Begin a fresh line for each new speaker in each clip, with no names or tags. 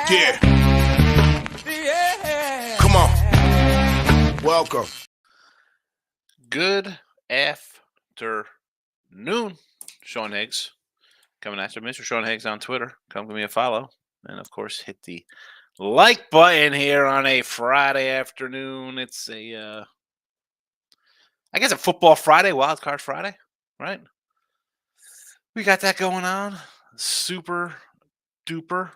Yeah. Come on. Welcome.
Good afternoon, Sean Higgs. Coming after Mr. Sean Higgs on Twitter. Come give me a follow. And, of course, hit the like button here on a Friday afternoon. It's I guess a football Friday, Wild Card Friday, right? We got that going on. Super duper.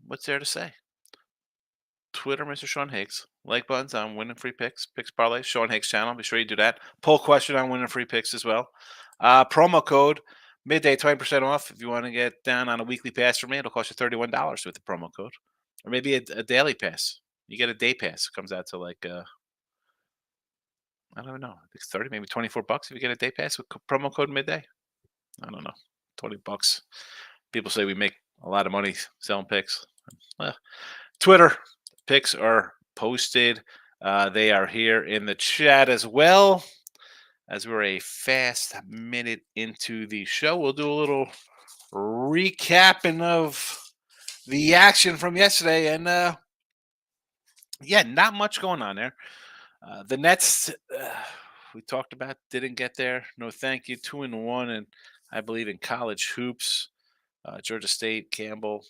What's there to say? Twitter, Mr. Sean Higgs. Like buttons on winning free picks, picks parlay, Sean Higgs channel. Be sure you do that. Poll question on winning free picks as well. Promo code midday 20% off. If you want to get down on a weekly pass from me, it'll cost you $31 with the promo code, or maybe a daily pass. You get a day pass. It comes out to like I don't know, it's 30, maybe $24 if you get a day pass with promo code midday. I don't know, $20. People say we make a lot of money selling picks. Twitter picks are posted. They are here in the chat as well. As we're a fast minute into the show, we'll do a little recapping of the action from yesterday. And yeah, not much going on there. The Nets, we talked about, didn't get there. No thank you. 2-1, and I believe in college hoops. Georgia State, Campbell,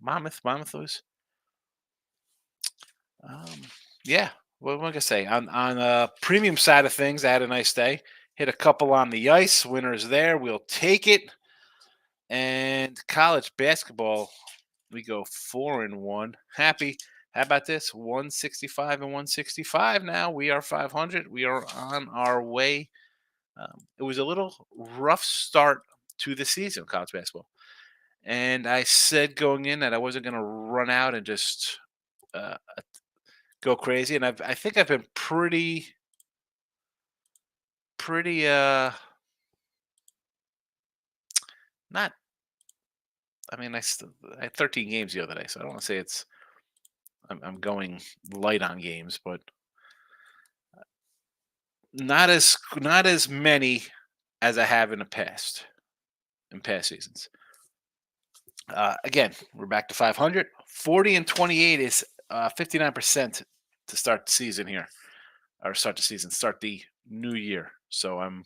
Monmouth was. Yeah, what am I gonna say? On premium side of things, I had a nice day. Hit a couple on the ice. Winners there. We'll take it. And college basketball, we go 4-1. Happy. How about this? 165 and 165 now. We are 500. We are on our way. It was a little rough start to the season, college basketball. And I said going in that I wasn't going to run out and just go crazy. And I think I've been pretty not. I mean, I had 13 games the other day, so I don't want to say it's. I'm going light on games, but not as many as I have in past seasons. Again, we're back to 500. 40 and 28 is 59% to start the season here, or start the new year. So I'm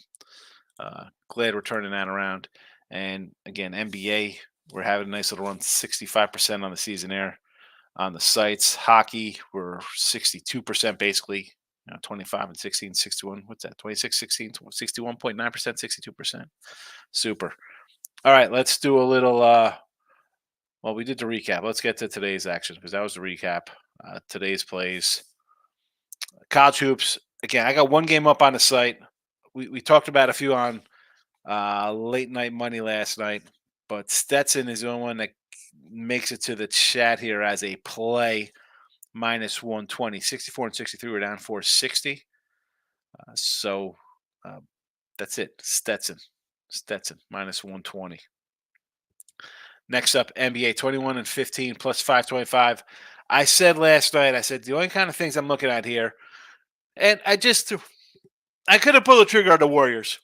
glad we're turning that around. And again, NBA, we're having a nice little run, 65% on the season there on the sites. Hockey, we're 62% basically, 25 and 16, 61. What's that? 26, 16, 61.9%, 62%. Super. All right, let's do a little, well, we did the recap. Let's get to today's action because that was the recap. Today's plays. College hoops. Again, I got one game up on the site. We talked about a few on late night money last night, but Stetson is the only one that makes it to the chat here as a play minus 120. 64 and 63 were down 460. So that's it. Stetson minus 120. Next up, NBA 21 and 15 plus 525. I said last night, the only kind of things I'm looking at here, and I could have pulled the trigger on the Warriors.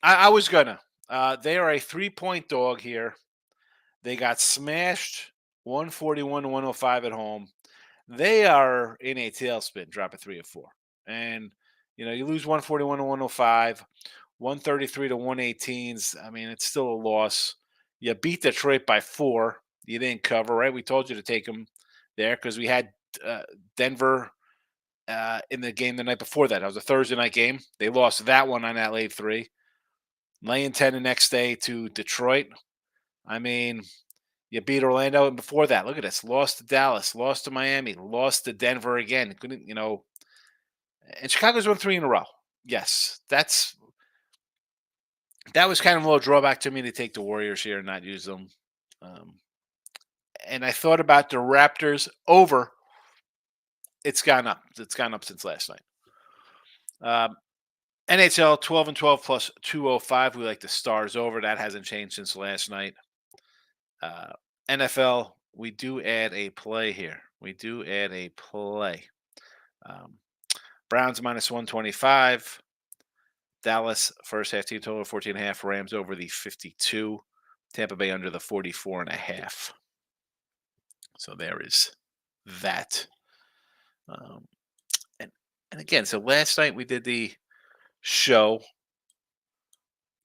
I was gonna. They are a 3-point dog here. They got smashed 141 to 105 at home. They are in a tailspin, dropping 3 or 4. And, you lose 141 to 105, 133 to 118s. I mean, it's still a loss. You beat Detroit by 4. You didn't cover, right? We told you to take them there because we had Denver in the game the night before that. That was a Thursday night game. They lost that one on that late 3. Laying 10 the next day to Detroit. I mean, you beat Orlando, and before that, look at this. Lost to Dallas, lost to Miami, lost to Denver again. Couldn't, and Chicago's won 3 in a row. Yes, that was kind of a little drawback to me to take the Warriors here and not use them. And I thought about the Raptors over. It's gone up. It's gone up since last night. NHL 12 and 12 plus 205. We like the Stars over. That hasn't changed since last night. NFL, we do add a play here. Browns minus 125. Dallas first half team total 14.5. Rams over the 52. Tampa Bay under the 44.5. So there is that. Um, and again, so last night we did the show.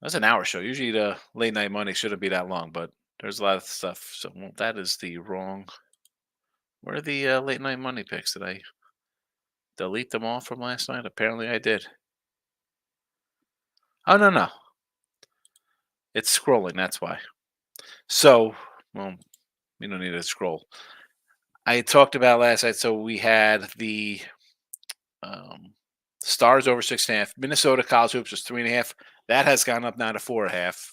That was an hour show. Usually the late night money shouldn't be that long, but there's a lot of stuff. So that is the wrong. Where are the late night money picks? Did I delete them all from last night? Apparently I did. Oh, no. It's scrolling. That's why. So, well, we don't need to scroll. I talked about last night. So we had the um, Stars over 6.5. Minnesota College Hoops was 3.5. That has gone up now to 4.5.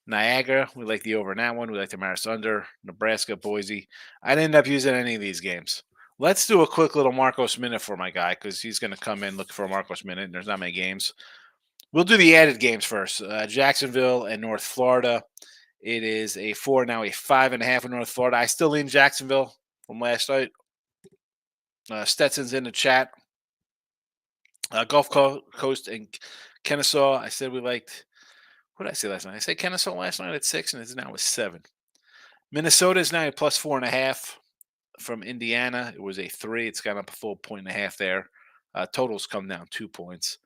Niagara, we like the over in that one. We like the Maris under. Nebraska, Boise. I didn't end up using any of these games. Let's do a quick little Marcos minute for my guy because he's going to come in looking for a Marcos minute, and there's not many games. We'll do the added games first. Jacksonville and North Florida. It is a 4, now a 5.5 in North Florida. I still lean Jacksonville from last night. Stetson's in the chat. Gulf Coast and Kennesaw. I said we liked. What did I say last night? I said Kennesaw last night at 6, and it's now a 7. Minnesota is now a plus 4.5 from Indiana. It was a 3. It's gone up a full 1.5 there. Totals come down 2 points.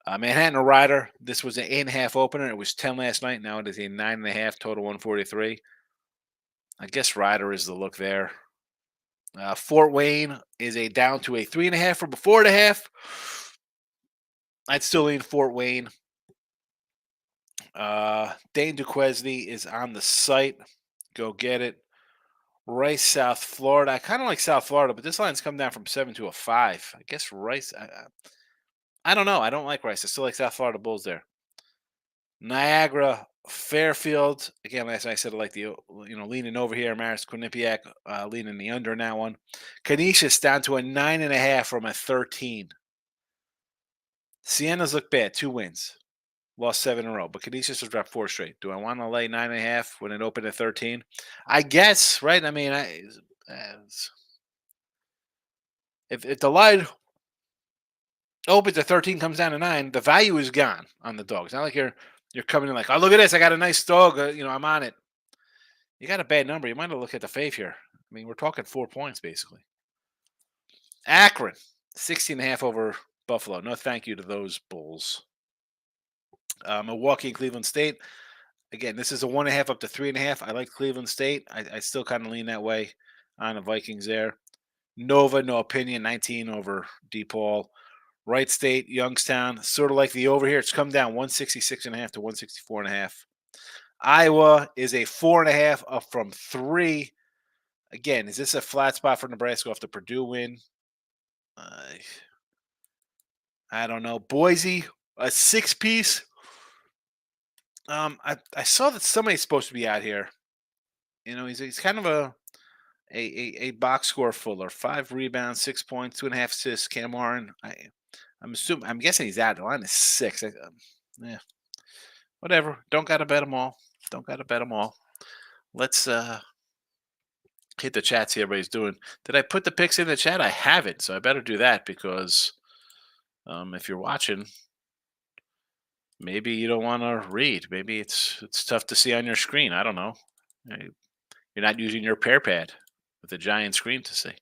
Manhattan Rider. This was an 8.5 opener. It was 10 last night. Now it is a 9.5. Total 143. I guess Rider is the look there. Fort Wayne is a down to a 3.5 from a 4.5. I'd still lean Fort Wayne. Dane Duquesne is on the site. Go get it. Rice, South Florida. I kind of like South Florida, but this line's come down from 7 to a 5. I guess Rice. I don't know. I don't like Rice. I still like South Florida Bulls there. Niagara, Fairfield. Again, last night I said I like the leaning over here. Maris Quinnipiac leaning the under in that one. Canisius down to a 9.5 from a 13. Sienna's look bad. 2 wins. Lost 7 in a row, but Canisius has dropped 4 straight. Do I want to lay 9.5 when it opened at 13? I guess, right? I mean, if the line opens at 13, comes down to 9, the value is gone on the dog. It's not like you're coming in like, oh, look at this, I got a nice dog. I'm on it. You got a bad number. You might have looked at the fave here. I mean, we're talking 4 points basically. Akron, 16.5 over Buffalo. No, thank you to those Bulls. Milwaukee and Cleveland State. Again, this is a 1.5 up to 3.5. I like Cleveland State. I still kind of lean that way on the Vikings there. Nova, no opinion, 19 over DePaul. Wright State, Youngstown, sort of like the over here. It's come down 166.5 to 164.5. Iowa is a 4.5 up from 3. Again, is this a flat spot for Nebraska off the Purdue win? I don't know. Boise, a 6-piece. I saw that somebody's supposed to be out here. He's kind of a box score fuller. 5 rebounds, 6 points, 2.5 assists. Cam Warren. I'm guessing he's out. The line is 6. Yeah. Whatever. Don't gotta bet them all. Let's hit the chat, see everybody's doing. Did I put the picks in the chat? I haven't, so I better do that because if you're watching, maybe you don't want to read. Maybe it's tough to see on your screen. I don't know. You're not using your pair pad with a giant screen to see.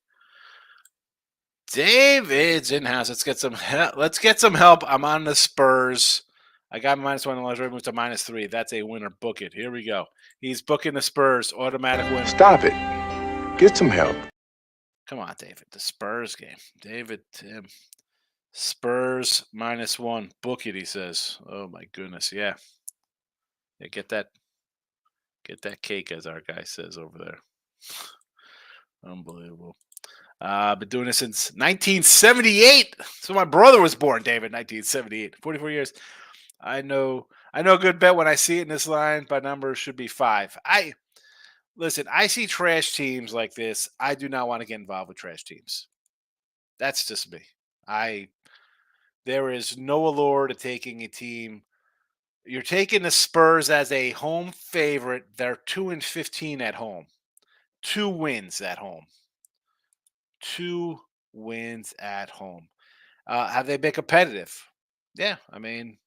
David's in house. Let's get some help. I'm on the Spurs. I got -1 on the lingerie, moved to -3. That's a winner. Book it. Here we go. He's booking the Spurs. Automatic win.
Stop it. Get some help.
Come on, David. The Spurs game. David, Tim. Spurs -1. Book it, he says. Oh, my goodness. Yeah. Yeah, get that cake, as our guy says over there. Unbelievable. Been doing this since 1978. So my brother was born, David, 1978. 44 years. I know a good bet when I see it in this line. By number should be 5. Listen, I see trash teams like this. I do not want to get involved with trash teams. That's just me. There is no allure to taking a team. You're taking the Spurs as a home favorite. They're 2-15 at home. 2 wins at home. 2 wins at home. Have they been competitive? Yeah, I mean,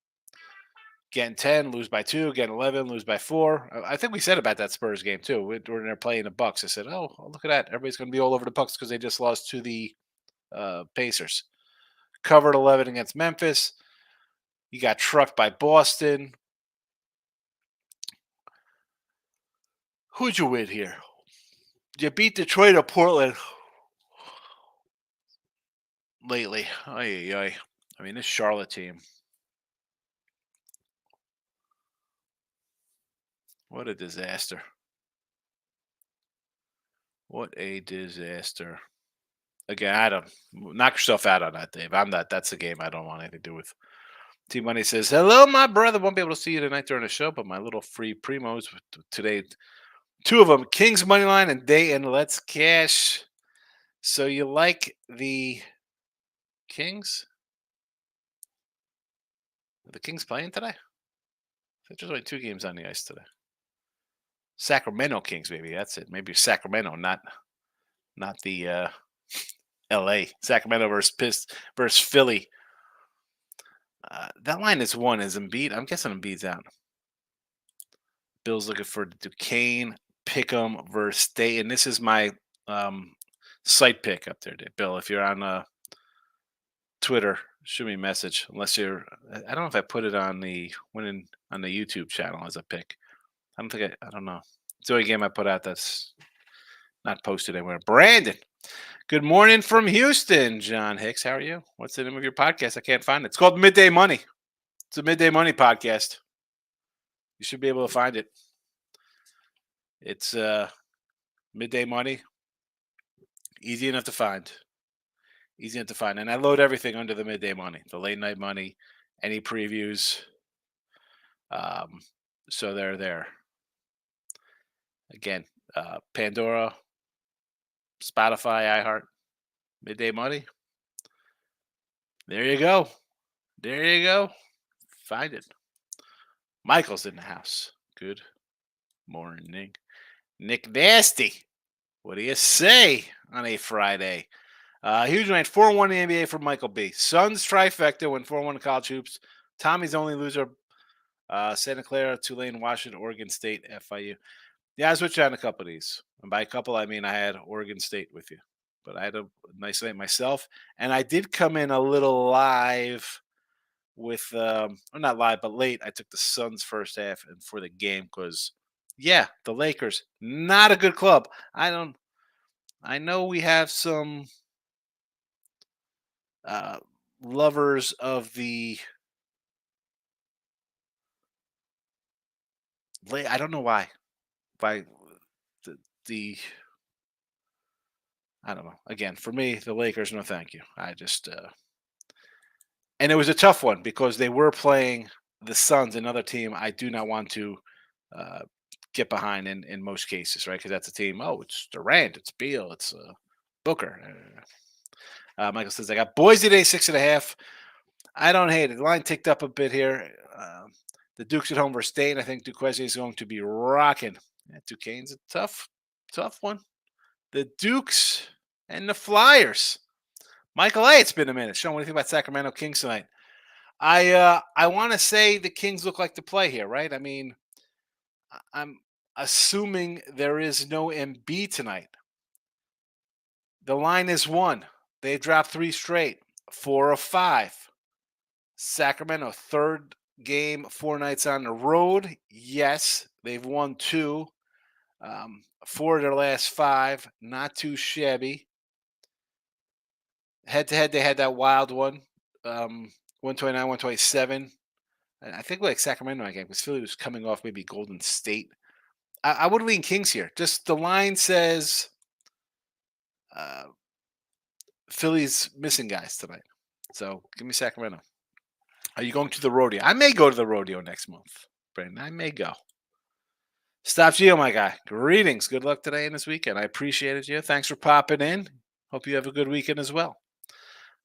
getting 10, lose by 2, getting 11, lose by 4. I think we said about that Spurs game too. When they're playing the Bucks, I said, "Oh, look at that! Everybody's going to be all over the Bucks because they just lost to the Pacers." Covered 11 against Memphis. You got trucked by Boston. Who'd you win here? You beat Detroit or Portland lately. Ay. I mean, this Charlotte team. What a disaster. What a disaster. Again, I don't knock yourself out on that, Dave. I'm not. That's a game I don't want anything to do with. T Money says, "Hello, my brother. Won't be able to see you tonight during the show, but my little free primos today. Two of them, Kings money line and Dayton. Let's cash. So you like the Kings? Are the Kings playing today? There's only 2 games on the ice today. Sacramento Kings, maybe that's it. Maybe Sacramento, not the L.A. Sacramento versus Philly. That line is 1. Is Embiid? I'm guessing Embiid's out. Bill's looking for Duquesne Pick'em versus Dayton. This is my site pick up there, Bill. If you're on Twitter, shoot me a message. Unless you're, I don't know if I put it on the on the YouTube channel as a pick. I don't think I don't know. It's the only game I put out that's not posted anywhere. Brandon, good morning from Houston. John Hicks, how are you? What's the name of your podcast? I can't find it. It's called Midday Money. It's a Midday Money podcast. You should be able to find it. It's Midday Money. Easy enough to find. Easy enough to find. And I load everything under the Midday Money. The late night money, any previews. So they're there. Again, Pandora, Spotify, iHeart, Midday Money. There you go. There you go. Find it. Michael's in the house. Good morning. Nick Nasty. What do you say on a Friday? Huge night, 4-1 in the NBA for Michael B. Suns trifecta win 4-1 in college hoops. Tommy's only loser, Santa Clara, Tulane, Washington, Oregon State, FIU. Yeah, I switched on a couple of these. And by a couple, I mean I had Oregon State with you. But I had a nice night myself. And I did come in a little live with, or not live, but late. I took the Suns first half and for the game because, yeah, the Lakers, not a good club. I know we have some lovers of the I don't know why. By the I don't know. Again, for me, the Lakers, no thank you. I just and it was a tough one because they were playing the Suns, another team I do not want to uh, get behind in most cases, right? Because that's a team. Oh, it's Durant, it's Beal, it's Booker. Michael says I got Boise today 6.5. I don't hate it. The line ticked up a bit here. The Dukes at home versus Dayton. I think Duquesne is going to be rocking. Yeah, Duquesne's a tough one. The Dukes and the Flyers. Michael A, it's been a minute. Sean, what do you think about Sacramento Kings tonight? I want to say the Kings look like the play here, right? I mean, I'm assuming there is no Embiid tonight. The line is 1. They dropped 3 straight, 4 of 5. Sacramento, 3rd game, 4 nights on the road. Yes, they've won 2. 4 of their last 5, not too shabby. Head to head, they had that wild one, 129, 127. And I think like Sacramento game because Philly was coming off maybe Golden State. I would lean Kings here. Just the line says Philly's missing guys tonight. So give me Sacramento. Are you going to the rodeo? I may go to the rodeo next month, Brandon. I may go. Stop Gio, my guy. Greetings. Good luck today and this weekend. I appreciate it, Gio. Thanks for popping in. Hope you have a good weekend as well.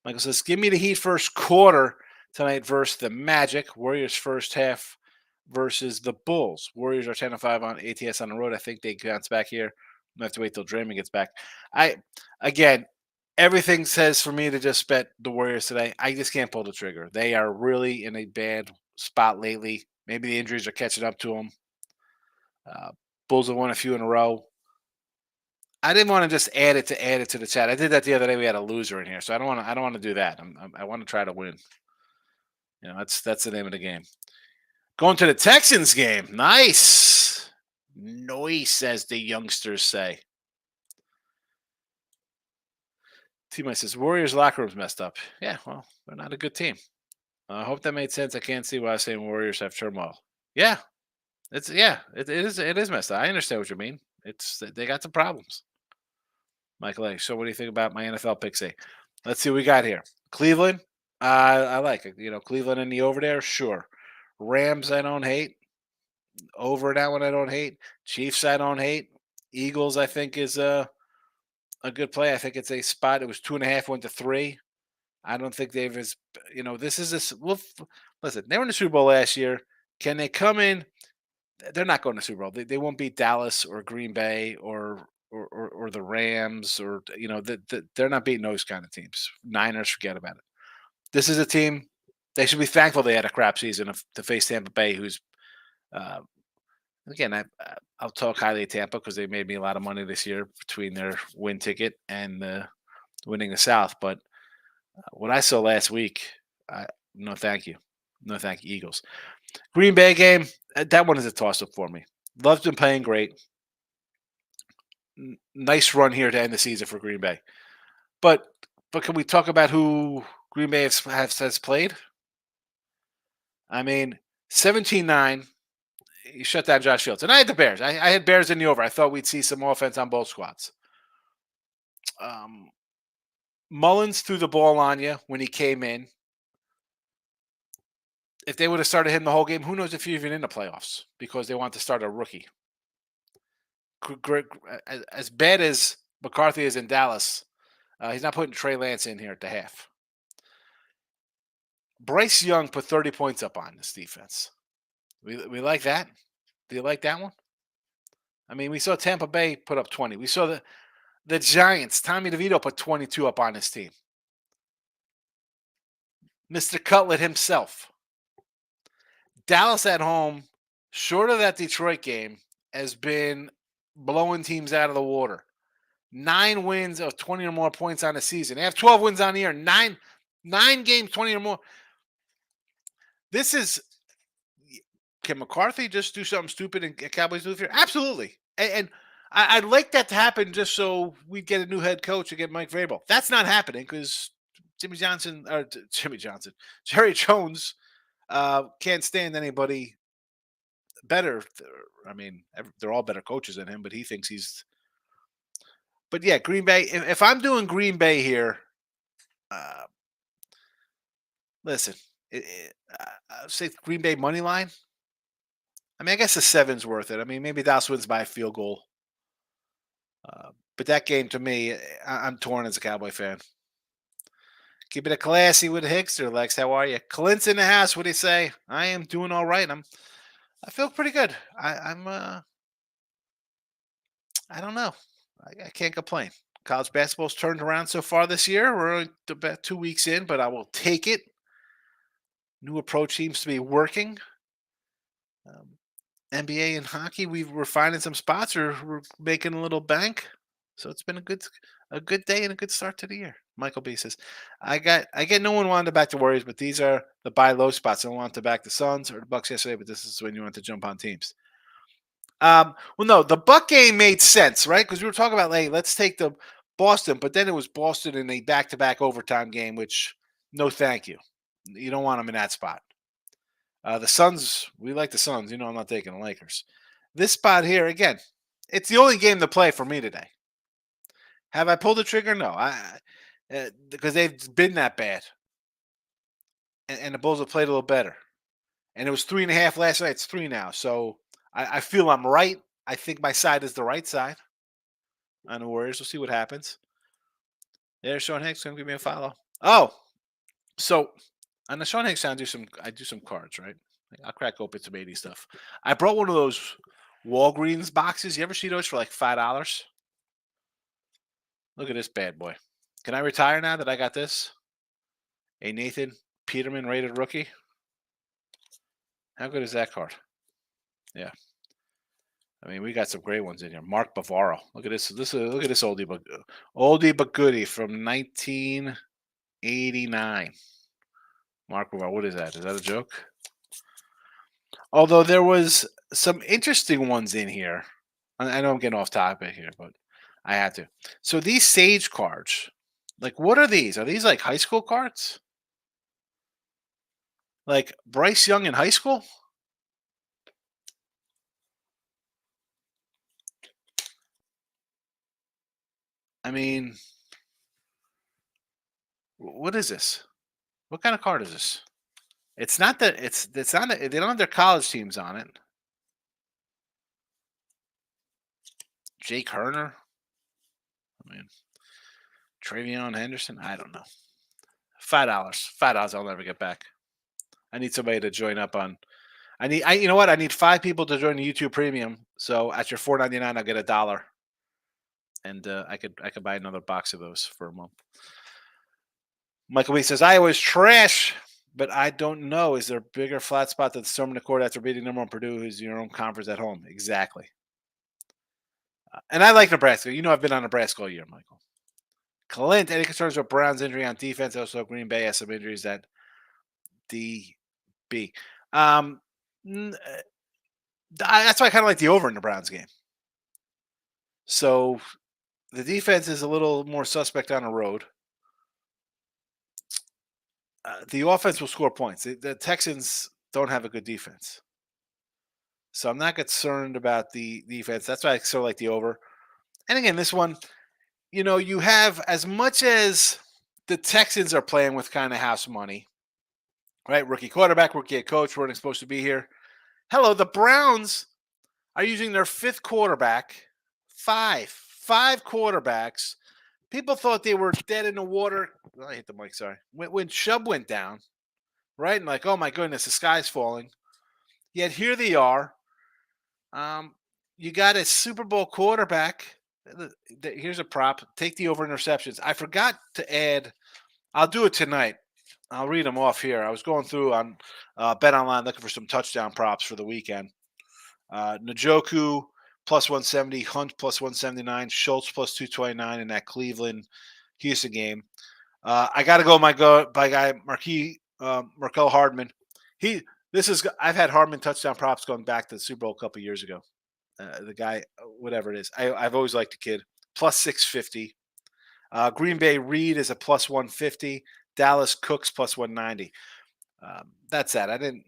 Michael says, give me the Heat first quarter tonight versus the Magic. Warriors first half versus the Bulls. Warriors are 10-5 on ATS on the road. I think they bounce back here. I have to wait till Draymond gets back. Again, everything says for me to just bet the Warriors today. I just can't pull the trigger. They are really in a bad spot lately. Maybe the injuries are catching up to him. Uh, Bulls have won a few in a row. I didn't want to just add it to the chat. I did that the other day. We had a loser in here, so I don't want to do that. I want to try to win. That's the name of the game. Going to the Texans game. Nice. Noise, as the youngsters say. T-Mike says, Warriors locker room's messed up. Yeah, well, they're not a good team. I hope that made sense. I can't see why I'm saying Warriors have turmoil. Yeah, it is messed up. I understand what you mean. They got some problems. Michael A. So what do you think about my NFL pick say? Let's see what we got here. Cleveland. I like it. Cleveland in the over there, sure. Rams, I don't hate. Over that one, I don't hate. Chiefs, I don't hate. Eagles, I think, is a good play. I think it's a spot. It was 2.5, went to 3. I don't think they've this is this. Well, listen, they were in the Super Bowl last year. Can they come in? They're not going to Super Bowl. They won't beat Dallas or Green Bay or the Rams or they're not beating those kind of teams. Niners, forget about it. This is a team they should be thankful they had a crap season to face Tampa Bay, who's uh, again I'll talk highly of Tampa because they made me a lot of money this year between their win ticket and winning the South. But what I saw last week, no thank you, no thank you, Eagles. Green Bay game, that one is a toss-up for me. Love's been playing great. Nice run here to end the season for Green Bay. But can we talk about who Green Bay has played? I mean, 17-9, you shut down Josh Fields. And I had the Bears. I had Bears in the over. I thought we'd see some offense on both squads. Mullins threw the ball on you when he came in. If they would have started him the whole game, who knows if you're even in the playoffs because they want to start a rookie. As bad as McCarthy is in Dallas, he's not putting Trey Lance in here at the half. Bryce Young put 30 points up on this defense. We like that. Do you like that one? I mean, we saw Tampa Bay put up 20. We saw the Giants, Tommy DeVito put 22 up on his team. Mr. Cutlet himself. Dallas at home, short of that Detroit game, has been blowing teams out of the water. 9 wins of 20 or more points on the season. They have 12 wins on the year. 9 games, 20 or more. This is. Can McCarthy just do something stupid and get Cowboys lose here? Absolutely. And I'd like that to happen just so we get a new head coach and get Mike Vrabel. That's not happening because Jerry Jones can't stand anybody better. I mean, they're all better coaches than him, but he thinks he's. But yeah, Green Bay. If I'm doing Green Bay here, listen, I'll say Green Bay money line. I mean, I guess the 7's worth it. I mean, maybe Dallas wins by a field goal. But that game, to me, I'm torn as a Cowboy fan. Keep it classy with Hickster, Lex. How are you? Clint's in the house. What do you say? I am doing all right. I feel pretty good. I don't know. I can't complain. College basketball's turned around so far this year. We're only about 2 weeks in, but I will take it. New approach seems to be working. NBA and hockey, we're finding some spots, or we're making a little bank. So it's been a good day and a good start to the year. Michael B says, I get no one wanted to back the Warriors, but these are the buy low spots. I don't want to back the Suns or the Bucks yesterday, but this is when you want to jump on teams. Well, no, the Buck game made sense, right? Because we were talking about, hey, let's take the Boston, but then it was Boston in a back-to-back overtime game, which no thank you. You don't want them in that spot. The Suns, we like the Suns. I'm not taking the Lakers. This spot here, again, it's the only game to play for me today. Have I pulled the trigger? No, because they've been that bad, and the Bulls have played a little better. And it was 3.5 last night. It's 3 now. So I feel I'm right. I think my side is the right side on the Warriors. We'll see what happens. There's Sean Hicks going to give me a follow. Oh, so on the Sean Hicks sound, I do some cards, right? I'll crack open some 80 stuff. I brought one of those Walgreens boxes. You ever see those for like $5? Look at this bad boy. Can I retire now that I got this? A Nathan Peterman rated rookie. How good is that card? Yeah. I mean, we got some great ones in here. Mark Bavaro. Look at this. Look at this oldie but goodie from 1989. Mark Bavaro. What is that? Is that a joke? Although there was some interesting ones in here. I know I'm getting off topic here, but I had to. So these Sage cards, like, what are these? Are these like high school cards? Like Bryce Young in high school? I mean, what is this? What kind of card is this? It's not that it's not that they don't have their college teams on it. Jake Herner. I mean, Travion Henderson. I don't know. $5. $5. I'll never get back. I need somebody to join up on. You know what? I need 5 people to join the YouTube Premium. So at your $4.99, I'll get $1, and I could buy another box of those for a month. Michael B says Iowa's trash, but I don't know. Is there a bigger flat spot than storming the court after beating number one Purdue, who's your own conference at home? Exactly. And I like Nebraska. You know, I've been on Nebraska all year, Michael. Clint, any concerns with Brown's injury on defense? Also, Green Bay has some injuries at DB. That's why I kind of like the over in the Browns game. So the defense is a little more suspect on the road. The offense will score points. The Texans don't have a good defense. So I'm not concerned about the defense. That's why I sort of like the over. And again, this one, you have, as much as the Texans are playing with kind of house money, right? Rookie quarterback, rookie head coach, weren't supposed to be here. Hello, the Browns are using their 5th quarterback. Five quarterbacks. People thought they were dead in the water. I hit the mic, sorry. When Chubb went down, right? And like, oh my goodness, the sky's falling. Yet here they are. You got a Super Bowl quarterback. Here's a prop. Take the over interceptions. I forgot to add. I'll do it tonight. I'll read them off here. I was going through on Bet Online looking for some touchdown props for the weekend. Njoku plus 170, Hunt plus 179, Schultz plus 229 in that Cleveland Houston game. I got to go my guy Markel Hardman. I've had Hardman touchdown props going back to the Super Bowl a couple years ago. The guy, whatever it is, I've always liked the kid. Plus 650. Green Bay Reed is a plus 150. Dallas Cooks plus 190. That's that. I didn't,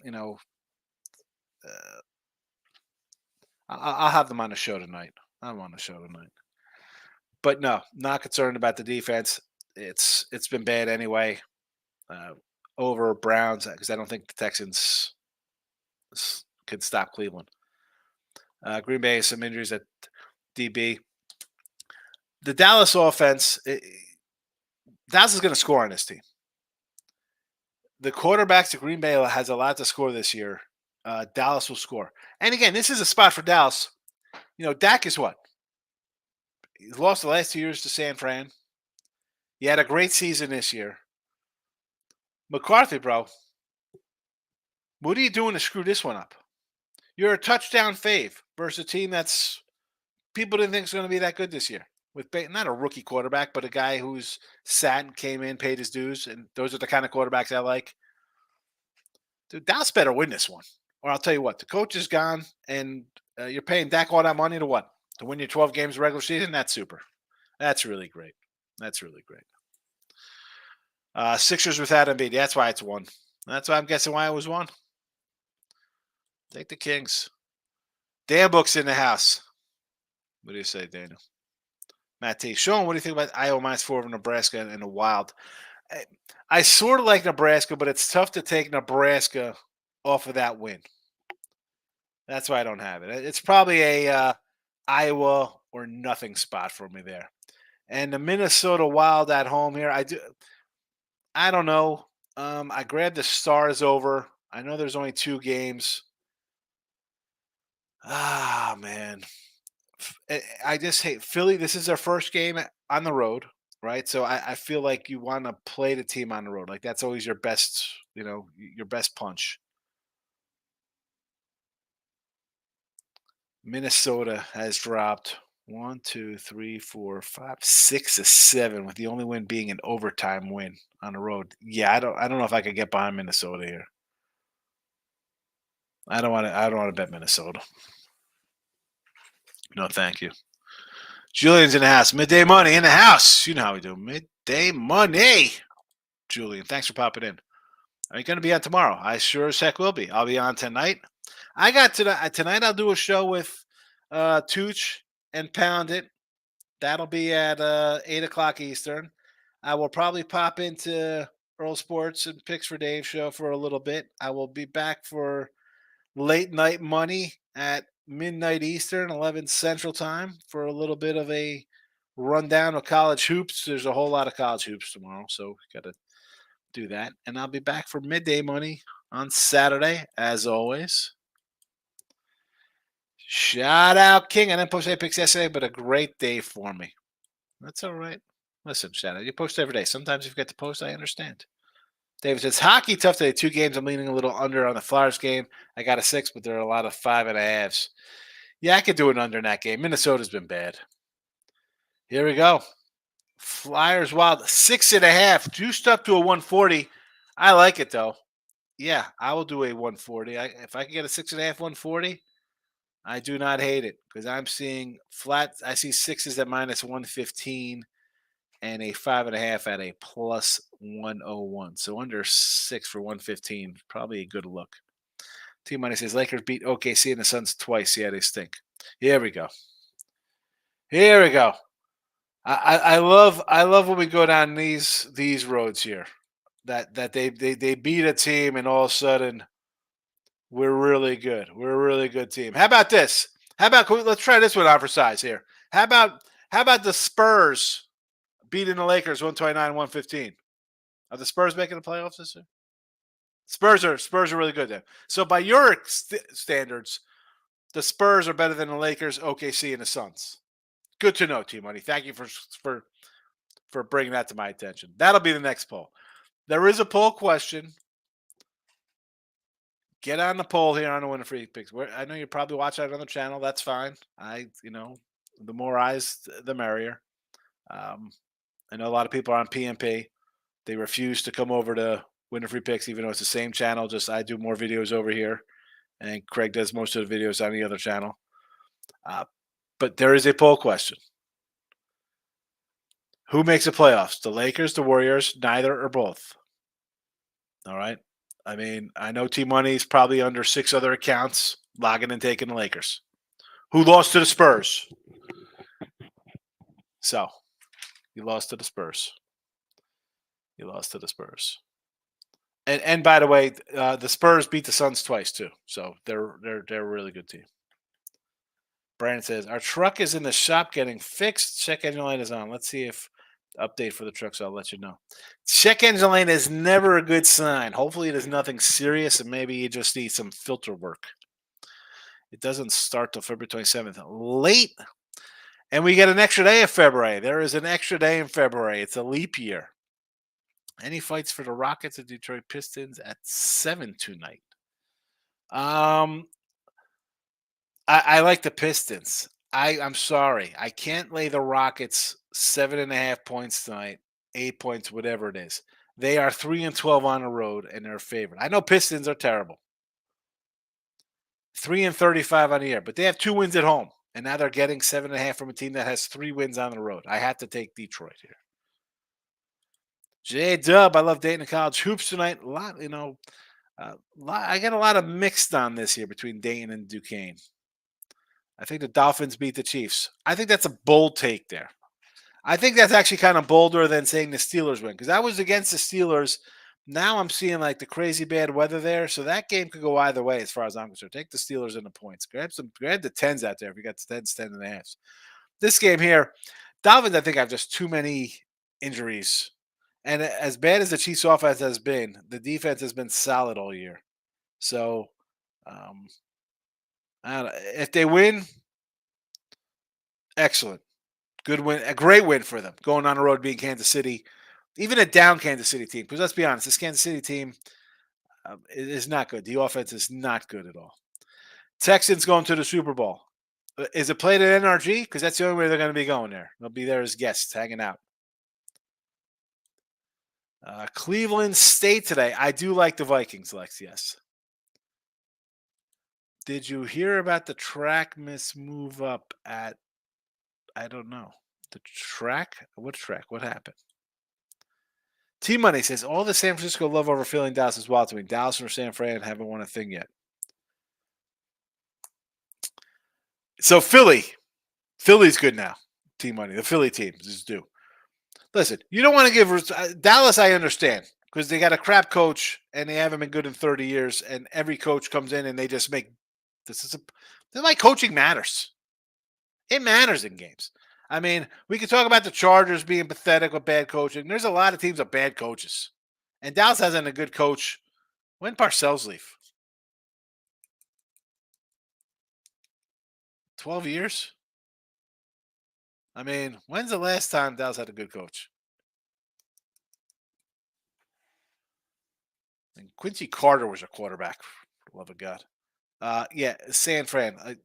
I'll have them on the show tonight. I'm on the show tonight. But no, not concerned about the defense. It's been bad anyway. Over Browns, because I don't think the Texans can stop Cleveland. Green Bay has some injuries at DB. The Dallas offense, Dallas is going to score on this team. The quarterbacks at Green Bay has a lot to score this year. Dallas will score. And again, this is a spot for Dallas. Dak is what? He's lost the last 2 years to San Fran. He had a great season this year. McCarthy, bro, what are you doing to screw this one up? You're a touchdown fave versus a team that's people didn't think is going to be that good this year. With not a rookie quarterback, but a guy who's sat and came in, paid his dues, and those are the kind of quarterbacks I like. Dude, Dallas better win this one. Or I'll tell you what, the coach is gone, and you're paying Dak all that money to what? To win your 12 games regular season? That's super. That's really great. That's really great. Sixers without Embiid. That's why it's 1. That's why I'm guessing why it was 1. Take the Kings. Dan Book's in the house. What do you say, Daniel? Matt T. Sean, what do you think about Iowa -4 over Nebraska and the Wild? I sort of like Nebraska, but it's tough to take Nebraska off of that win. That's why I don't have it. It's probably a Iowa or nothing spot for me there. And the Minnesota Wild at home here, I don't know. I grabbed the Stars over. I know there's only 2 games. Ah, man. I just hate Philly. This is their first game on the road, right? So I feel like you want to play the team on the road. Like that's always your best, your best punch. Minnesota has dropped 1, 2, 3, 4, 5, 6 to 7, with the only win being an overtime win on the road. Yeah, I don't know if I could get behind Minnesota here. I don't want to bet Minnesota. No, thank you. Julian's in the house. Midday money in the house. You know how we do. Midday money. Julian, thanks for popping in. Are you going to be on tomorrow? I sure as heck will be. I'll be on tonight. I got tonight. I'll do a show with Tooch and Pound It. That'll be at 8 o'clock Eastern. I will probably pop into Earl Sports and Picks for Dave show for a little bit. I will be back for late night money at midnight Eastern, 11 Central Time, for a little bit of a rundown of college hoops. There's a whole lot of college hoops tomorrow, so got to do that. And I'll be back for midday money on Saturday, as always. Shout out, King. I didn't post any picks yesterday, but a great day for me. That's all right. Listen, shout out. You post every day. Sometimes you forget to post. I understand. David says, hockey tough today. 2 games. I'm leaning a little under on the Flyers game. I got a 6, but there are a lot of 5.5s. Yeah, I could do it under in that game. Minnesota's been bad. Here we go. Flyers Wild 6.5. Juiced up to a 140. I like it though. Yeah, I will do a 140. If I can get a 6.5, 140, I do not hate it, because I'm seeing flat. I see 6s at minus 115 and a 5.5 at a plus 101. So under 6 for 115, probably a good look. T Money says Lakers beat OKC and the Suns twice. Yeah, they stink. Here we go. Here we go. I love when we go down these roads here. That they beat a team and all of a sudden we're really good. We're a really good team. How about this? Let's try this one on for size here. How about the Spurs beating the Lakers 129-115? Are the Spurs making the playoffs this year? Spurs are really good then. So by your standards, the Spurs are better than the Lakers, OKC, and the Suns. Good to know, T Money. Thank you for bringing that to my attention. That'll be the next poll. There is a poll question. Get on the poll here on the Winner Free Picks. I know you probably watch that on the channel. That's fine. The more eyes, the merrier. I know a lot of people are on PMP. They refuse to come over to Winner Free Picks, even though it's the same channel. Just I do more videos over here, and Craig does most of the videos on the other channel. But there is a poll question. Who makes the playoffs? The Lakers, the Warriors, neither or both? All right. I mean, I know T-Money's probably under 6 other accounts logging and taking the Lakers. Who lost to the Spurs? So, you lost to the Spurs. And by the way, the Spurs beat the Suns twice too. So they're a really good team. Brandon says, our truck is in the shop getting fixed. Check engine light is on. Let's see if update for the truck, so I'll let you know. Check engine light is never a good sign. Hopefully it is nothing serious, and maybe you just need some filter work. It doesn't start till February 27th. Late. And we get an extra day of February. There is an extra day in February. It's a leap year. Any fights for the Rockets and Detroit Pistons at 7 tonight? I like the Pistons. I'm sorry. I can't lay the Rockets 7.5 points tonight, 8 points, whatever it is. They are 3-12 on the road, and they're a favorite. I know Pistons are terrible. 3-35 on the year, but they have 2 wins at home, and now they're getting 7.5 from a team that has 3 wins on the road. I have to take Detroit here. J-Dub, I love Dayton College hoops tonight. I got a lot of mixed on this here between Dayton and Duquesne. I think the Dolphins beat the Chiefs. I think that's a bold take there. I think that's actually kind of bolder than saying the Steelers win, because I was against the Steelers. Now I'm seeing like the crazy bad weather there, so that game could go either way as far as I'm concerned. Take the Steelers in the points. Grab the 10s out there if you got the 10s, 10.5. This game here, Dolphins, I think have just too many injuries. And as bad as the Chiefs offense has been, the defense has been solid all year. So, if they win, excellent. Good win. A great win for them. Going on the road, being Kansas City. Even a down Kansas City team. Because let's be honest, this Kansas City team is not good. The offense is not good at all. Texans going to the Super Bowl. Is it played at NRG? Because that's the only way they're going to be going there. They'll be there as guests, hanging out. Cleveland State today. I do like the Vikings, Lex. Yes. Did you hear about the track miss move up at? I don't know. The track? What track? What happened? T Money says all the San Francisco love over feeling Dallas is wild to me. Dallas or San Fran haven't won a thing yet. So Philly's good now. T Money, the Philly team is due. Listen, you don't want to give Dallas. I understand because they got a crap coach and they haven't been good in 30 years. And every coach comes in and they just make this is a. They're like coaching matters. It matters in games. I mean, we could talk about the Chargers being pathetic with bad coaching. There's a lot of teams with bad coaches, and Dallas hasn't a good coach. When Parcells leave? 12 years. I mean, when's the last time Dallas had a good coach? And Quincy Carter was a quarterback. For the love of God. Yeah, San Fran.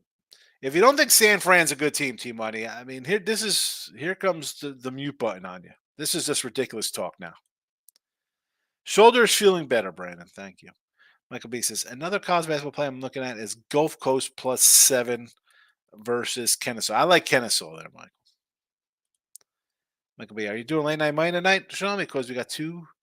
If you don't think San Fran's a good team, Team Money, I mean, here comes the mute button on you. This is just ridiculous talk now. Shoulders feeling better, Brandon. Thank you. Michael B says another college basketball play I'm looking at is Gulf Coast +7 versus Kennesaw. I like Kennesaw there, Michael. Michael B, are you doing late night money tonight, Sean? Because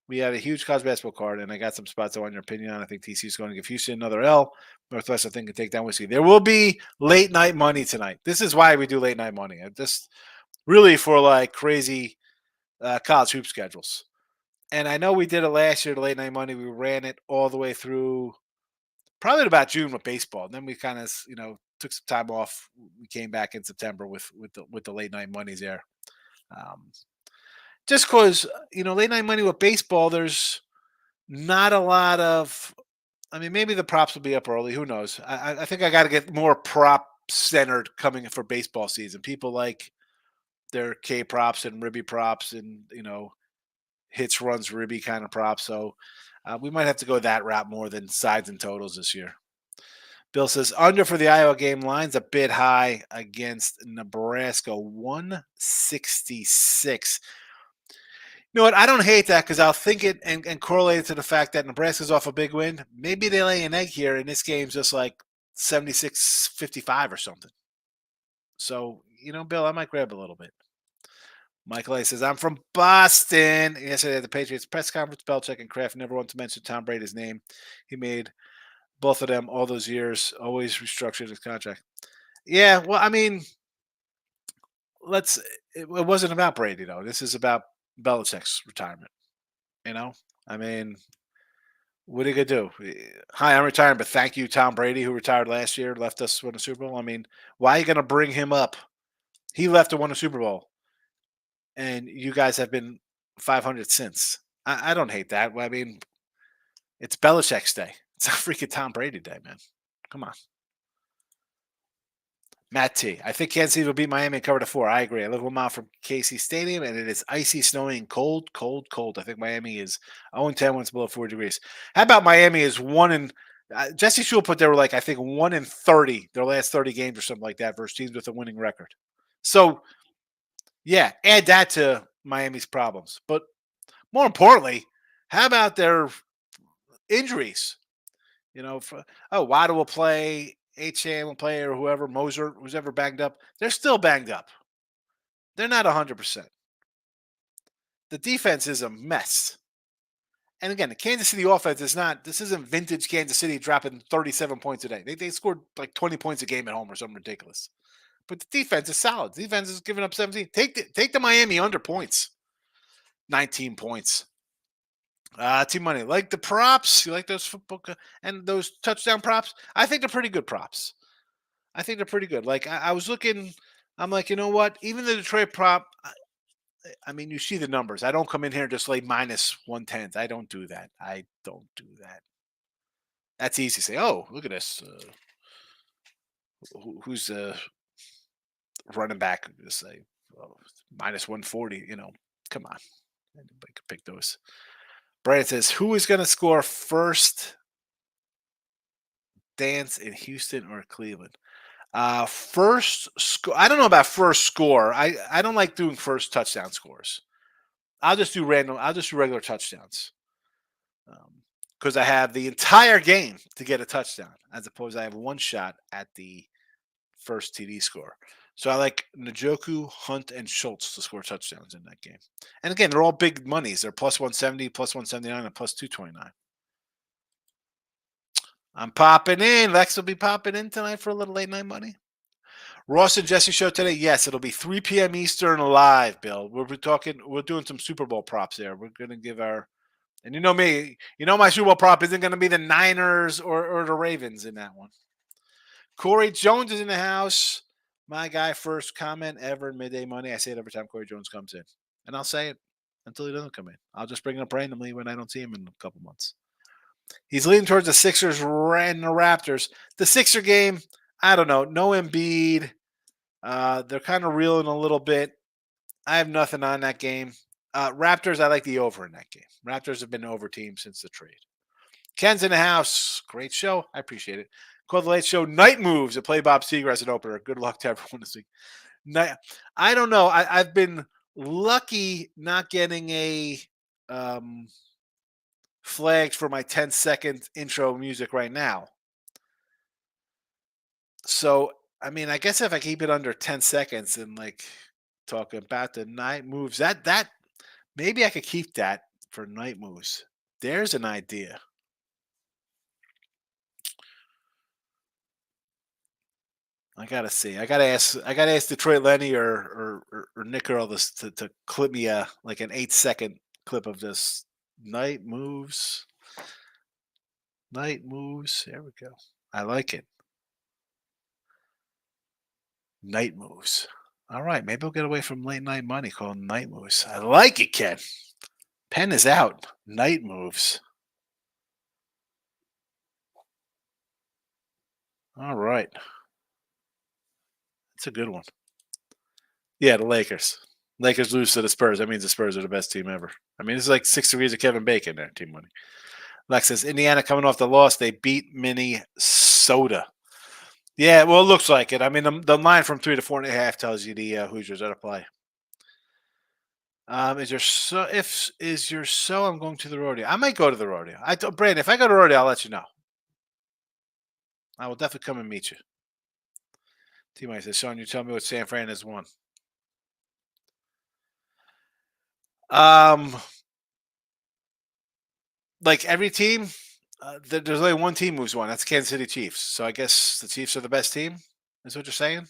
we had a huge college basketball card, and I got some spots I want your opinion on. I think TC is going to give Houston another L. Northwest, I think, can take down Whiskey. There will be late night money tonight. This is why we do late night money. Just really for like crazy college hoop schedules. And I know we did it last year, the late night money. We ran it all the way through probably about June with baseball. And then we kind of, took some time off. We came back in September with the late night monies there. Just because, late night money with baseball, there's not a lot of, I mean, maybe the props will be up early. Who knows? I think I got to get more prop centered coming for baseball season. People like their K props and ribby props and, hits, runs, ribby kind of props. So we might have to go that route more than sides and totals this year. Bill says under for the Iowa game. Line's a bit high against Nebraska, 166. You know what? I don't hate that because I'll think it and correlate it to the fact that Nebraska's off a big win. Maybe they lay an egg here and this game's just like 76-55 or something. So, Bill, I might grab a little bit. Michael A says, I'm from Boston. Yesterday at the Patriots press conference, Belichick and Kraft never want to mention Tom Brady's name. He made both of them all those years, always restructured his contract. Yeah, well, I mean, it wasn't about Brady, though. This is about Belichick's retirement. I mean, what are you going to do? Hi, I'm retiring, but thank you, Tom Brady, who retired last year, left us win a Super Bowl. I mean, why are you going to bring him up? He left to win a Super Bowl, and you guys have been 500 since. I don't hate that. I mean, it's Belichick's day. It's not freaking Tom Brady day, man. Come on. Matt T. I think Kansas City will beat Miami and cover the 4. I agree. I live 1 mile from KC Stadium, and it is icy, snowy, and cold, cold, cold. I think Miami is 0-10 when it's below 4 degrees. How about Miami is 1 and Jesse Shule put there like I think 1 and 30 their last 30 games or something like that versus teams with a winning record. So yeah, add that to Miami's problems. But more importantly, how about their injuries? Waddle will play. H.A. will play or whoever, Moser, who's ever banged up, they're still banged up. They're not 100%. The defense is a mess. And again, the Kansas City offense this isn't vintage Kansas City dropping 37 points a day. They scored like 20 points a game at home or something ridiculous. But the defense is solid. The defense is giving up 17. Take the Miami under points. 19 points. Team Money, like the props, you like those football and those touchdown props? I think they're pretty good props. I think they're pretty good. Like I was looking, I'm like, you know what? Even the Detroit prop, I mean, you see the numbers. I don't come in here and just lay -110. I don't do that. That's easy to say. Oh, look at this. Who's the running back? Just say -140. Come on. Anybody could pick those. Brian says, who is going to score first dance in Houston or Cleveland? First score. I don't know about first score. I don't like doing first touchdown scores. I'll just do random. I'll just do regular touchdowns. Because I have the entire game to get a touchdown, as opposed to I have one shot at the first TD score. So I like Njoku, Hunt, and Schultz to score touchdowns in that game. And again, they're all big monies. They're plus 170, plus 179, and plus 229. I'm popping in. Lex will be popping in tonight for a little late night money. Ross and Jesse show today. Yes, it'll be 3 p.m. Eastern live, Bill. We're doing some Super Bowl props there. We're going to give our, and you know me, my Super Bowl prop isn't going to be the Niners or the Ravens in that one. Corey Jones is in the house. My guy, first comment ever in Midday Money. I say it every time Corey Jones comes in. And I'll say it until he doesn't come in. I'll just bring it up randomly when I don't see him in a couple months. He's leaning towards the Sixers and the Raptors. The Sixer game, I don't know. No Embiid. They're kind of reeling a little bit. I have nothing on that game. Raptors, I like the over in that game. Raptors have been over team since the trade. Ken's in the house. Great show. I appreciate it. Called the late show Night Moves to play Bob Seger as an opener. Good luck to everyone this week. I don't know. I've been lucky not getting a flagged for my 10-second intro music right now. So, I mean, I guess if I keep it under 10 seconds and like talking about the night moves, that maybe I could keep that for night moves. There's an idea. I gotta see. I gotta ask Detroit Lenny or Nick Earl to clip me like an 8-second clip of this night moves. Night moves. There we go. I like it. Night moves. All right, maybe we'll get away from late night money called night moves. I like it, Ken. Pen is out. Night moves. All right. That's a good one. Yeah, the Lakers. Lakers lose to the Spurs. That means the Spurs are the best team ever. I mean, it's like 6 degrees of Kevin Bacon there, team money. Lex says, Indiana coming off the loss. They beat Minnesota. Yeah, well, it looks like it. I mean, the line from 3 to 4.5 tells you the Hoosiers are to play. I'm going to the rodeo. I might go to the rodeo. Brandon, if I go to the rodeo, I'll let you know. I will definitely come and meet you. T-Mike says, Sean, you tell me what San Fran has won. Like every team, there's only one team who's won. That's Kansas City Chiefs. So I guess the Chiefs are the best team. Is what you're saying?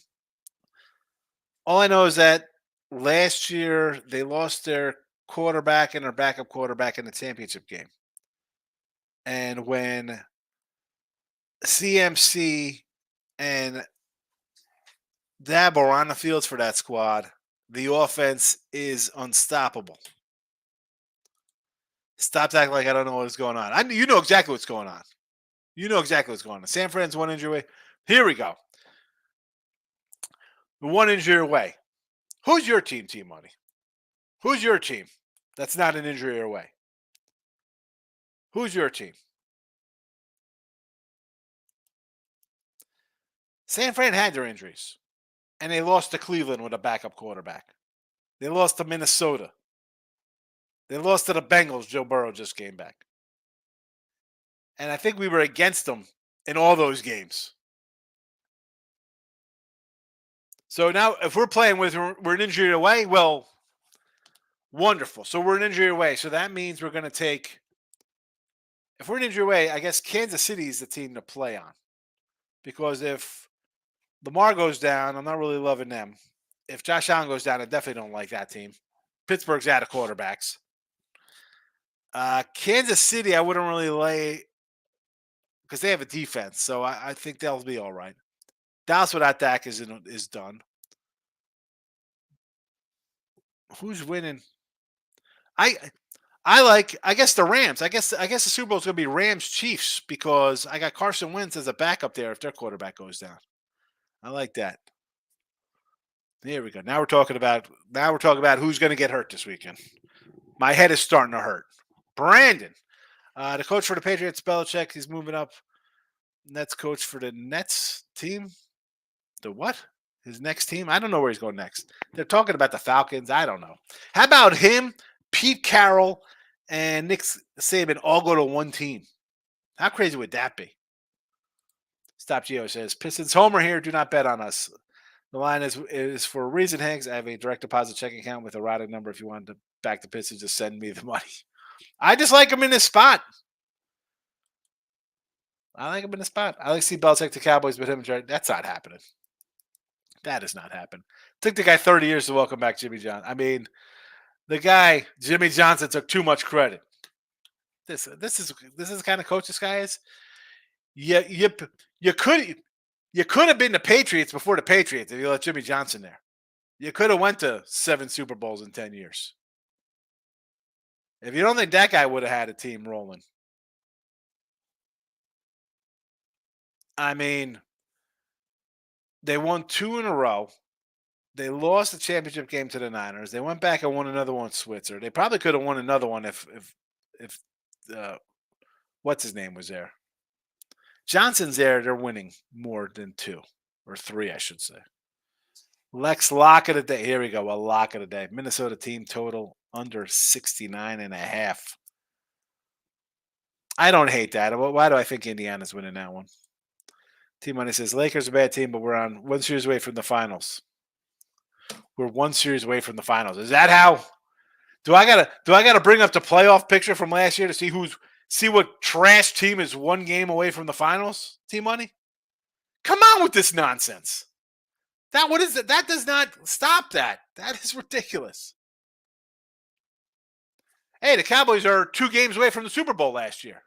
All I know is that last year they lost their quarterback and their backup quarterback in the championship game. And when CMC and Dabo are on the fields for that squad, the offense is unstoppable. Stop acting like I don't know what's going on. You know exactly what's going on. You know exactly what's going on. San Fran's one injury away. Here we go. One injury away. Who's your team, Team Money? Who's your team that's not an injury away? Who's your team? San Fran had their injuries, and they lost to Cleveland with a backup quarterback. They lost to Minnesota. They lost to the Bengals. Joe Burrow just came back. And I think we were against them in all those games. So now if we're playing with, we're an injury away, well, wonderful. So we're an injury away. So that means we're going to take, if we're an injury away, I guess Kansas City is the team to play on. Because if Lamar goes down, I'm not really loving them. If Josh Allen goes down, I definitely don't like that team. Pittsburgh's out of quarterbacks. Kansas City, I wouldn't really lay because they have a defense, so I think they'll be all right. Dallas without Dak is done. Who's winning? I guess the Rams. I guess the Super Bowl is going to be Rams Chiefs because I got Carson Wentz as a backup there if their quarterback goes down. I like that. Here we go. Now we're talking about who's going to get hurt this weekend. My head is starting to hurt. Brandon, the coach for the Patriots, Belichick, he's moving up. Nets coach for the Nets team. the what? His next team? I don't know where he's going next. They're talking about the Falcons. I don't know. How about him, Pete Carroll, and Nick Saban all go to one team? How crazy would that be? Stop Geo says, Pistons homer here. Do not bet on us. The line is for a reason, Hanks. I have a direct deposit checking account with a routing number. If you want to back the Pistons, just send me the money. I just like him in this spot. I like him in the spot. I like to see Belichick the Cowboys, but him, that's not happening. That is not happening. Took the guy 30 years to welcome back Jimmy Johnson. I mean, the guy, Jimmy Johnson, took too much credit. This is the kind of coach this guy is. You could have been the Patriots before the Patriots if you let Jimmy Johnson there. You could have went to 7 Super Bowls in 10 years. If you don't think that guy would have had a team rolling. I mean, they won 2 in a row. They lost the championship game to the Niners. They went back and won another one in Switzer. They probably could have won another one if what's his name was there. Johnson's there. They're winning more than 2 or 3, I should say. Lex lock of the day. Here we go. A lock of the day. Minnesota team total under 69.5. I don't hate that. Why do I think Indiana's winning that one? Team Money says Lakers are a bad team, but we're on 1 series away from the finals. We're 1 series away from the finals. Is that how? Do I gotta bring up the playoff picture from last year to see what trash team is 1 game away from the finals? Team Money, come on with this nonsense. What is it? That does not stop that. That is ridiculous. Hey, the Cowboys are 2 games away from the Super Bowl last year.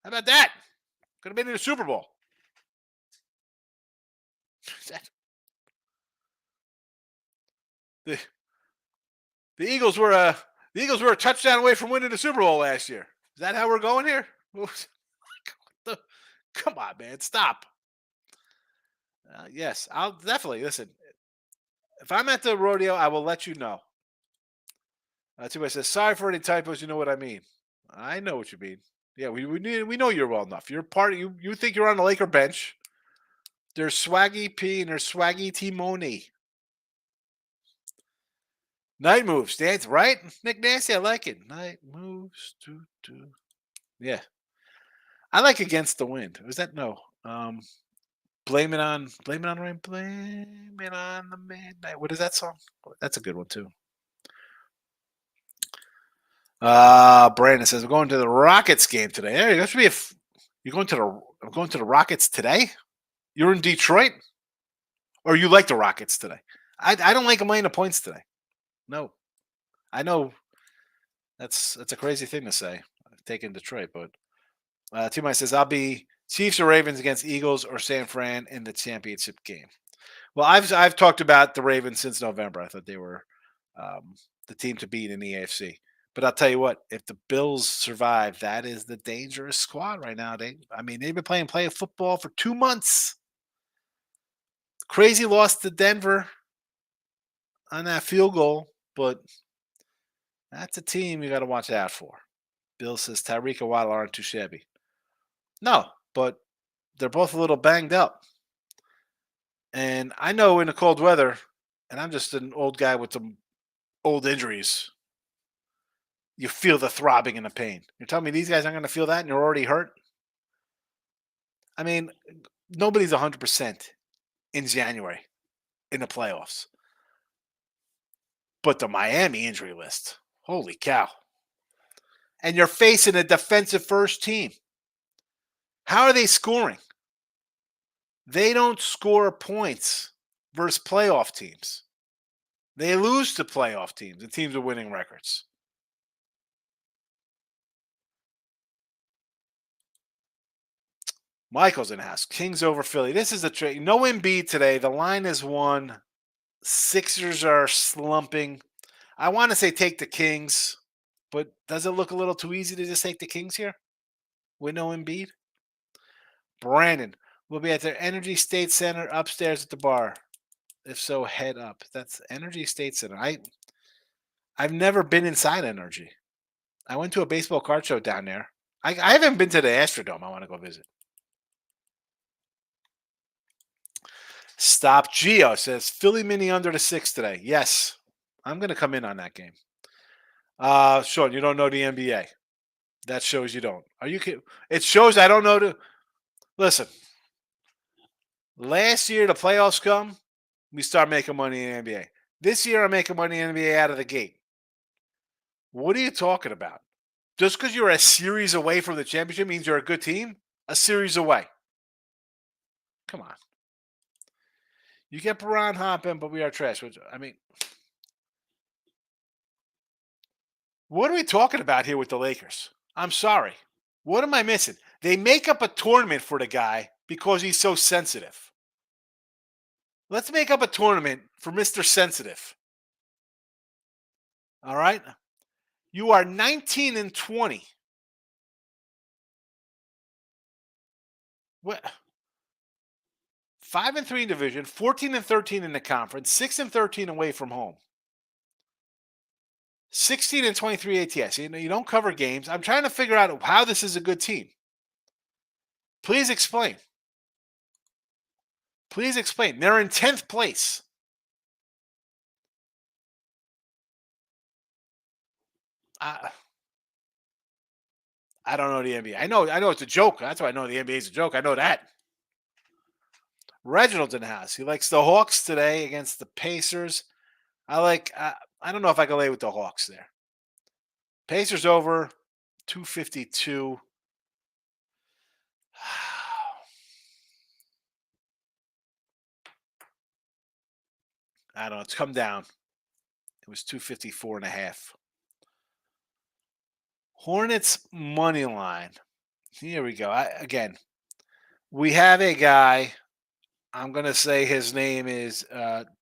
How about that? Could have been in the Super Bowl. The Eagles were a touchdown away from winning the Super Bowl last year. Is that how we're going here? Come on, man, stop. Yes, I'll definitely listen. If I'm at the rodeo, I will let you know. Somebody says, "Sorry for any typos. You know what I mean." I know what you mean. Yeah, we know you're well enough. You're part of you think you're on the Laker bench. There's Swaggy P and there's Swaggy Timoni. Night moves, dance, right? Nick Nasty, I like it. Night moves. Yeah. I like Against the Wind. Was that no? Blame it on rain. Blame it on the midnight. What is that song? That's a good one too. Brandon says we're going to the Rockets game today. Hey, that should be I'm going to the Rockets today. You're in Detroit, or you like the Rockets today? I don't like them laying the points today. No, I know that's a crazy thing to say. Taking Detroit, but T-Mike says I'll be Chiefs or Ravens against Eagles or San Fran in the championship game. Well, I've talked about the Ravens since November. I thought they were the team to beat in the AFC. But I'll tell you what, if the Bills survive, that is the dangerous squad right now. They've been playing football for 2 months. Crazy loss to Denver on that field goal, but that's a team you got to watch out for. Bill says Tyreek and Waddle aren't too shabby. No, but they're both a little banged up. And I know in the cold weather, and I'm just an old guy with some old injuries, you feel the throbbing and the pain. You're telling me these guys aren't going to feel that and you're already hurt? I mean, nobody's 100% in January in the playoffs. But the Miami injury list, holy cow. And you're facing a defensive first team. How are they scoring? They don't score points versus playoff teams. They lose to playoff teams and teams with winning records. Michael's in the house. Kings over Philly. This is a trade. No Embiid today. The line is 1. Sixers are slumping. I want to say take the Kings, but does it look a little too easy to just take the Kings here with no Embiid? Brandon will be at their Energy State Center upstairs at the bar. If so, head up. That's Energy State Center. I've never been inside Energy. I went to a baseball card show down there. I haven't been to the Astrodome. I want to go visit. Stop. Geo says Philly mini under the 6 today. Yes, I'm going to come in on that game. Sean, you don't know the NBA. That shows you don't. Are you kidding? It shows I don't know the. Listen, last year the playoffs come, we start making money in the NBA. This year I'm making money in the NBA out of the gate. What are you talking about? Just because you're a series away from the championship means you're a good team? A series away. Come on. You get Baran hopping, but we are trash. I mean, what are we talking about here with the Lakers? I'm sorry. What am I missing? They make up a tournament for the guy because he's so sensitive. Let's make up a tournament for Mr. Sensitive. All right? You are 19 and 20. What? 5 and 3 in division, 14 and 13 in the conference, 6 and 13 away from home. 16 and 23 ATS. You don't cover games. I'm trying to figure out how this is a good team. Please explain. Please explain. They're in 10th place. I don't know the NBA. I know it's a joke. That's why I know the NBA is a joke. I know that. Reginald's in the house. He likes the Hawks today against the Pacers. I don't know if I can lay with the Hawks there. Pacers over 252. I don't know. It's come down. It was 254 and a half. Hornets money line. Here we go. We have a guy. I'm going to say his name is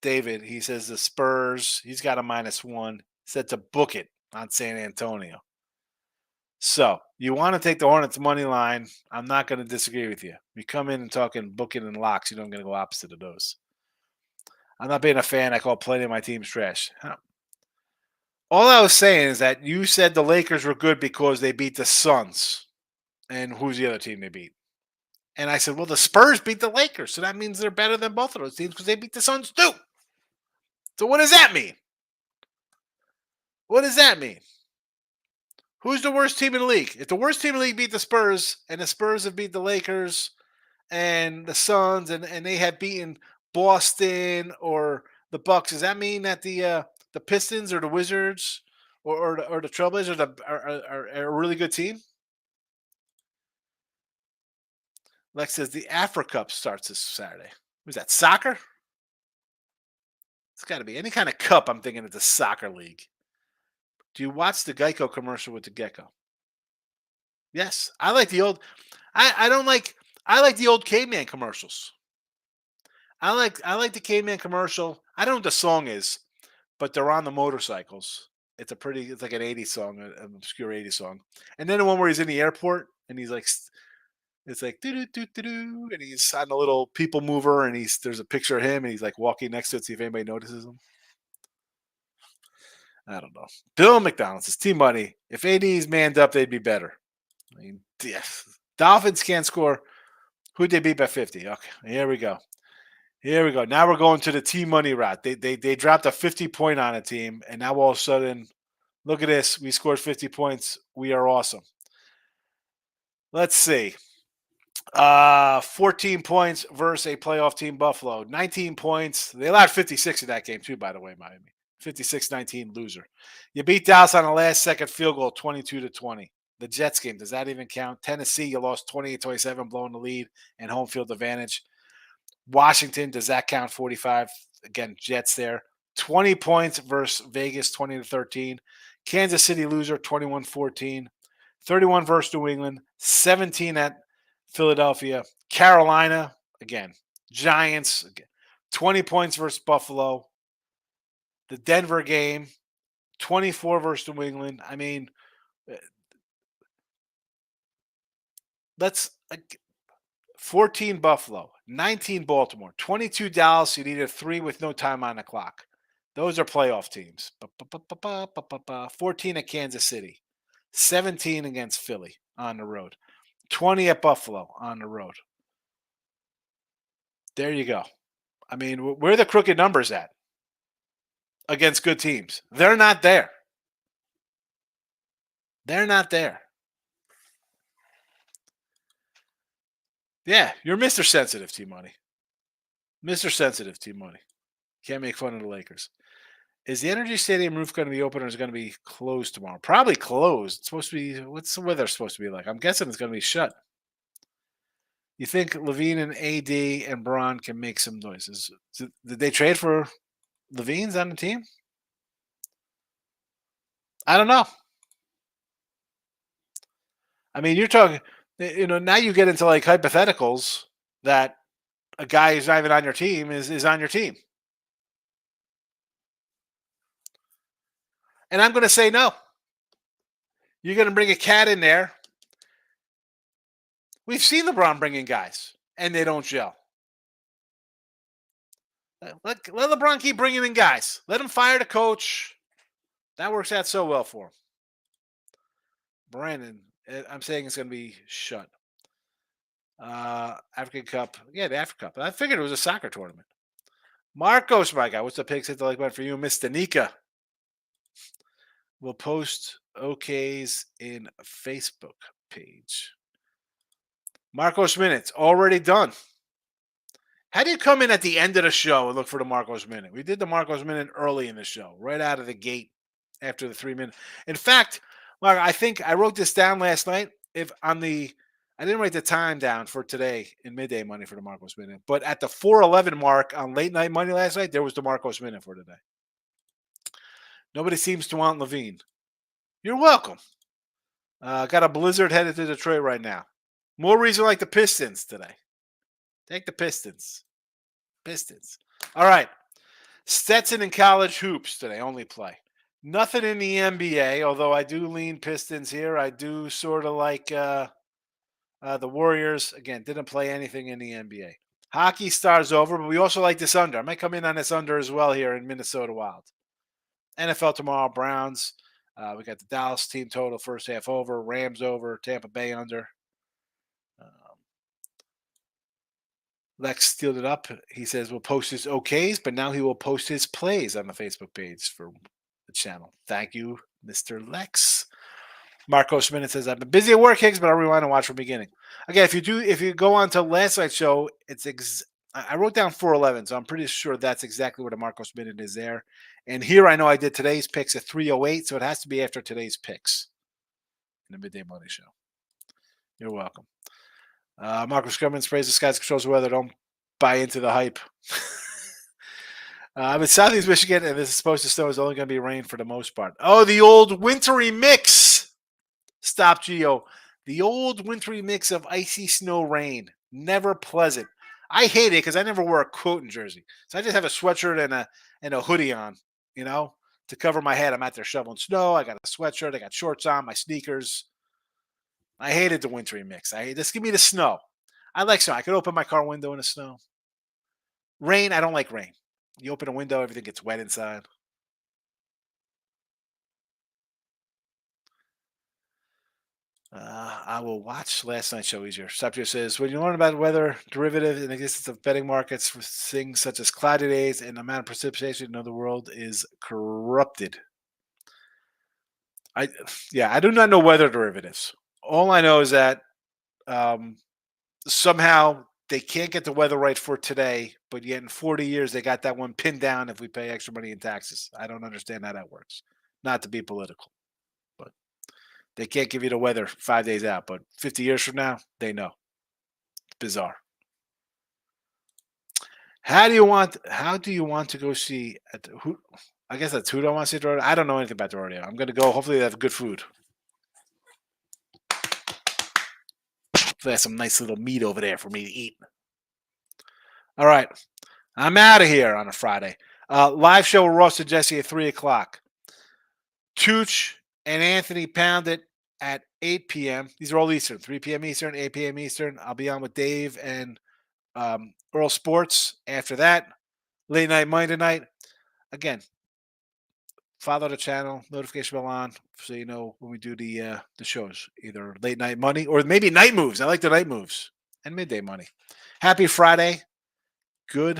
David. He says the Spurs. He's got a -1. Said to book it on San Antonio. So you want to take the Hornets money line. I'm not going to disagree with you. We come in and talking booking and locks. You don't going to go opposite of those. I'm not being a fan. I call plenty of my teams trash. All I was saying is that you said the Lakers were good because they beat the Suns. And who's the other team they beat? And I said, well, the Spurs beat the Lakers. So that means they're better than both of those teams because they beat the Suns too. So what does that mean? What does that mean? Who's the worst team in the league? If the worst team in the league beat the Spurs and the Spurs have beat the Lakers and the Suns and they have beaten Boston or the Bucks, does that mean that the Pistons or the Wizards or the Trailblazers are a really good team? Lex says the Afro Cup starts this Saturday. Was that soccer? It's got to be any kind of cup. I'm thinking it's a soccer league. Do you watch the Geico commercial with the gecko? Yes, I like the old. I don't like. I like the old caveman commercials. I like the caveman commercial. I don't know what the song is, but they're on the motorcycles. It's like an 80s song, an obscure 80s song. And then the one where he's in the airport and he's like it's like doo doo doo doo doo, and he's on a little people mover, and there's a picture of him, and he's like walking next to it, see if anybody notices him. I don't know. Bill McDonald says Team Money. If AD's manned up, they'd be better. I mean, yeah. Dolphins can't score. Who'd they beat by 50? Okay, here we go. Here we go. Now we're going to the Team Money route. They dropped a 50-point on a team, and now all of a sudden, look at this. We scored 50 points. We are awesome. Let's see. 14 points versus a playoff team, Buffalo. 19 points. They allowed 56 in that game, too, by the way, Miami. 56-19 loser. You beat Dallas on a last-second field goal, 22-20. The Jets game, does that even count? Tennessee, you lost 28-27, blowing the lead and home field advantage. Washington, does that count? 45. Again, Jets there. 20 points versus Vegas, 20-13. Kansas City loser, 21-14. 31 versus New England, 17 at Philadelphia. Carolina, again, Giants, again, 20 points versus Buffalo. The Denver game, 24 versus New England. I mean, let's 14 Buffalo, 19 Baltimore, 22 Dallas. You needed 3 with no time on the clock. Those are playoff teams. 14 at Kansas City, 17 against Philly on the road, 20 at Buffalo on the road. There you go. I mean, where are the crooked numbers at against good teams? They're not there. They're not there. Yeah, you're Mr. Sensitive, T-Money. Mr. Sensitive, T-Money. Can't make fun of the Lakers. Is the Energy Stadium roof going to be open or is it going to be closed tomorrow? Probably closed. It's supposed to be, what's the weather supposed to be like? I'm guessing it's going to be shut. You think Levine and AD and Braun can make some noises? Did they trade for Levine's on the team? I don't know. I mean, you're talking, now you get into like hypotheticals that a guy who's not even on your team is on your team. And I'm going to say no. You're going to bring a cat in there. We've seen LeBron bring in guys, and they don't gel. Let LeBron keep bringing in guys. Let him fire the coach. That works out so well for him. Brandon, I'm saying it's going to be shut. African Cup. Yeah, the African Cup. I figured it was a soccer tournament. Marcos, my guy. What's the picks hit the like button for you, Miss Danica? We'll post OKs in Facebook page. Marcos minutes already done. How do you come in at the end of the show and look for the Marcos minute? We did the Marcos minute early in the show, right out of the gate after the 3 minutes. In fact, Mark, I think I wrote this down last night. I didn't write the time down for today in midday money for the Marcos minute, but at the 4:11 mark on late night money last night, there was the Marcos minute for today. Nobody seems to want Levine. You're welcome. Got a blizzard headed to Detroit right now. More reason like the Pistons today. Take the Pistons. Pistons. All right. Stetson in college hoops today. Only play. Nothing in the NBA, although I do lean Pistons here. I do sort of like the Warriors. Again, didn't play anything in the NBA. Hockey stars over, but we also like this under. I might come in on this under as well here in Minnesota Wild. NFL tomorrow, Browns. We got the Dallas team total first half over, Rams over, Tampa Bay under. Lex stealed it up. He says we'll post his OKs, but now he will post his plays on the Facebook page for the channel. Thank you, Mr. Lex. Marcos Minute says, I've been busy at work, Higgs, but I'll rewind and watch from the beginning. Again, if you go on to last night's show, I wrote down 4:11, so I'm pretty sure that's exactly what a Marcos Minute is there. And here I know I did today's picks at 3:08, so it has to be after today's picks in the Midday Money Show. You're welcome. Marcus Cummins prays the skies controls the weather. Don't buy into the hype. I'm in Southeast Michigan, and this is supposed to snow. It's only going to be rain for the most part. Oh, the old wintry mix. Stop, Gio. The old wintry mix of icy snow rain. Never pleasant. I hate it because I never wear a coat and jersey. So I just have a sweatshirt and a hoodie on, to cover my head. I'm out there shoveling snow. I got a sweatshirt. I got shorts on, my sneakers. I hated the wintry mix. Just give me the snow. I like snow. I could open my car window in the snow. Rain, I don't like rain. You open a window, everything gets wet inside. I will watch last night's show easier. Sapio says, when you learn about weather derivatives and the existence of betting markets for things such as cloudy days and the amount of precipitation, the world is corrupted. I do not know weather derivatives. All I know is that somehow they can't get the weather right for today, but yet in 40 years they got that one pinned down if we pay extra money in taxes. I don't understand how that works. Not to be political, but they can't give you the weather 5 days out. But 50 years from now, they know. It's bizarre. How do you want to go see who? I guess that's who do I want to see the rodeo. I don't know anything about the rodeo. I'm going to go. Hopefully they have good food. There's some nice little meat over there for me to eat. All right. I'm out of here on a Friday. Live show with Ross and Jesse at 3 o'clock. Tooch and Anthony Poundit at 8 p.m. These are all Eastern. 3 p.m. Eastern, 8 p.m. Eastern. I'll be on with Dave and Earl Sports after that. Late night Monday night. Again, follow the channel, notification bell on, so you know when we do the shows, either late night money or maybe night moves. I like the night moves and midday money. Happy Friday. Good